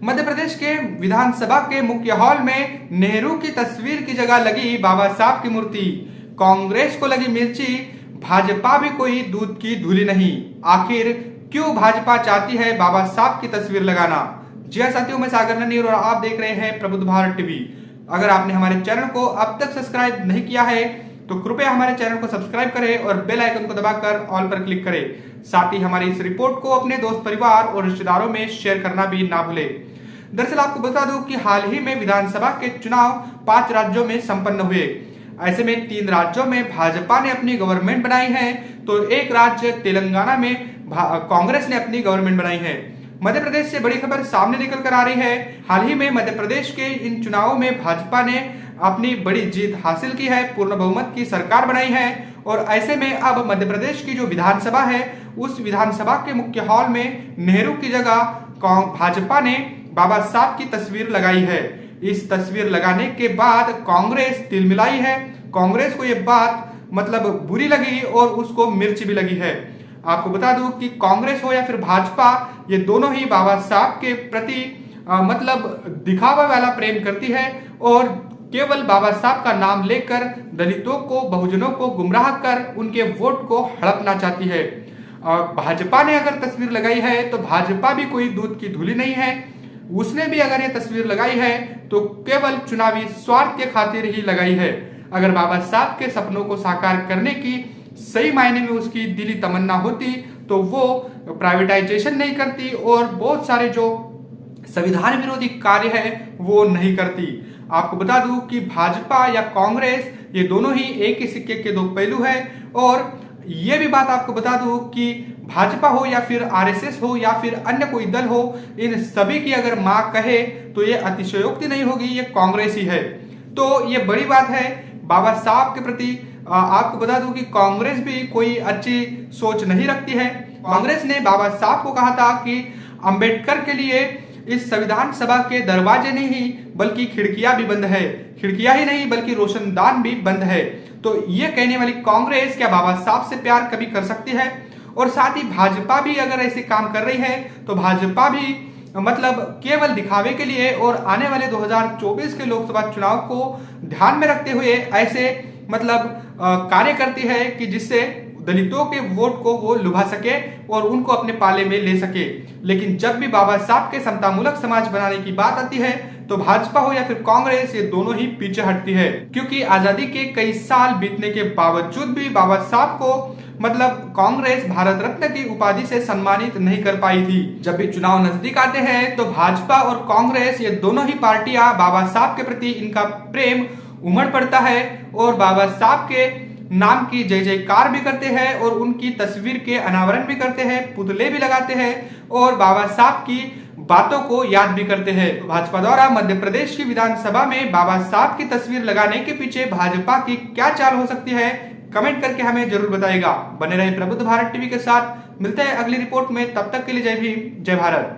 मध्य प्रदेश के विधानसभा के मुख्य हॉल में नेहरू की तस्वीर की जगह लगी बाबा साहब की मूर्ति। कांग्रेस को लगी मिर्ची, भाजपा भी कोई दूध की धूली नहीं। आखिर क्यों भाजपा चाहती है बाबा साहब की तस्वीर लगाना? जी हाँ साथियों, मैं सागर ननीर और आप देख रहे हैं प्रबुद्ध भारत टीवी। अगर आपने हमारे चैनल को अब तक सब्सक्राइब नहीं किया है तो कृपया हमारे चैनल को सब्सक्राइब करें और बेल आइकन को दबाकर ऑल पर क्लिक करें। साथ ही हमारी इस रिपोर्ट को अपने दोस्त परिवार और रिश्तेदारों में शेयर करना भी ना भूलें। दरअसल आपको बता दूं कि हाल ही में विधानसभा के चुनाव 5 राज्यों में संपन्न हुए। ऐसे में 3 राज्यों में भाजपा ने अपनी गवर्नमेंट बनाई है तो एक राज्य तेलंगाना में कांग्रेस ने अपनी गवर्नमेंट बनाई है। मध्य प्रदेश से बड़ी खबर सामने निकल कर आ रही है। हाल ही में मध्य प्रदेश के इन चुनावों में भाजपा ने अपनी बड़ी जीत हासिल की है, पूर्ण बहुमत की सरकार बनाई है और ऐसे में अब मध्य प्रदेश की जो विधानसभा है उस विधानसभा के मुख्य हॉल में नेहरू की जगह भाजपा ने बाबा साहब की तस्वीर लगाई है। इस तस्वीर लगाने के बाद कांग्रेस तिलमिलाई है। कांग्रेस को यह बात बुरी लगी और उसको मिर्च भी लगी है। आपको बता दूं कि कांग्रेस हो या फिर भाजपा, ये दोनों ही बाबा साहब के प्रति दिखावा वाला प्रेम करती है और केवल बाबा साहब का नाम लेकर दलितों को, बहुजनों को गुमराह कर उनके वोट को हड़पना चाहती है। भाजपा ने अगर तस्वीर लगाई है तो भाजपा भी कोई दूध की धूली नहीं है। उसने भी अगर ये तस्वीर लगाई है तो केवल चुनावी स्वार्थ के खातिर ही लगाई है। अगर बाबा साहब के सपनों को साकार करने की सही मायने में उसकी दिली तमन्ना होती तो वो प्राइवेटाइजेशन नहीं करती और बहुत सारे जो संविधान विरोधी कार्य है वो नहीं करती। आपको बता दूं कि भाजपा या कांग्रेस ये दोनों ही एक ही सिक्के के 2 पहलू है। और ये भी बात आपको बता दूं कि भाजपा हो या फिर आरएसएस हो या फिर अन्य कोई दल हो, इन सभी की अगर मां कहे तो ये अतिशयोक्ति नहीं होगी, ये कांग्रेस ही है। तो ये बड़ी बात है बाबा साहब के प्रति। आपको बता दूं कि कांग्रेस भी कोई अच्छी सोच नहीं रखती है। कांग्रेस ने बाबा साहब को कहा था कि अंबेडकर के लिए इस संविधान सभा के दरवाजे नहीं बल्कि खिड़कियां भी बंद है, खिड़कियां ही नहीं बल्कि रोशनदान भी बंद है। तो ये कहने वाली कांग्रेस क्या बाबा साहब से प्यार कभी कर सकती है? और साथ ही भाजपा भी अगर ऐसे काम कर रही है तो भाजपा भी केवल दिखावे के लिए और आने वाले 2024 के लोकसभा चुनाव को ध्यान में रखते हुए ऐसे कार्य करती है कि जिससे दलितों के वोट को वो लुभा सके और उनको अपने पाले में ले सके। लेकिन जब भी बाबा साहब के समतामूलक समाज बनाने की बात आती है तो भाजपा हो या फिर कांग्रेस, ये दोनों ही पीछे हटती है। क्योंकि आजादी के कई साल बीतने के बावजूद भी बाबा साहब को कांग्रेस भारत रत्न की उपाधि से सम्मानित नहीं कर पाई थी। जब भी चुनाव नजदीक आते हैं तो भाजपा और कांग्रेस, ये दोनों ही पार्टियां बाबा साहब के प्रति इनका प्रेम उमड़ पड़ता है और बाबा साहब के नाम की जय जयकार भी करते हैं और उनकी तस्वीर के अनावरण भी करते हैं, पुतले भी लगाते हैं और बाबा साहब की बातों को याद भी करते हैं। भाजपा द्वारा मध्य प्रदेश की विधानसभा में बाबा साहब की तस्वीर लगाने के पीछे भाजपा की क्या चाल हो सकती है, कमेंट करके हमें जरूर बताइएगा। बने रहे प्रबुद्ध भारत टीवी के साथ। मिलते हैं अगली रिपोर्ट में, तब तक के लिए जय भीम, जय भारत।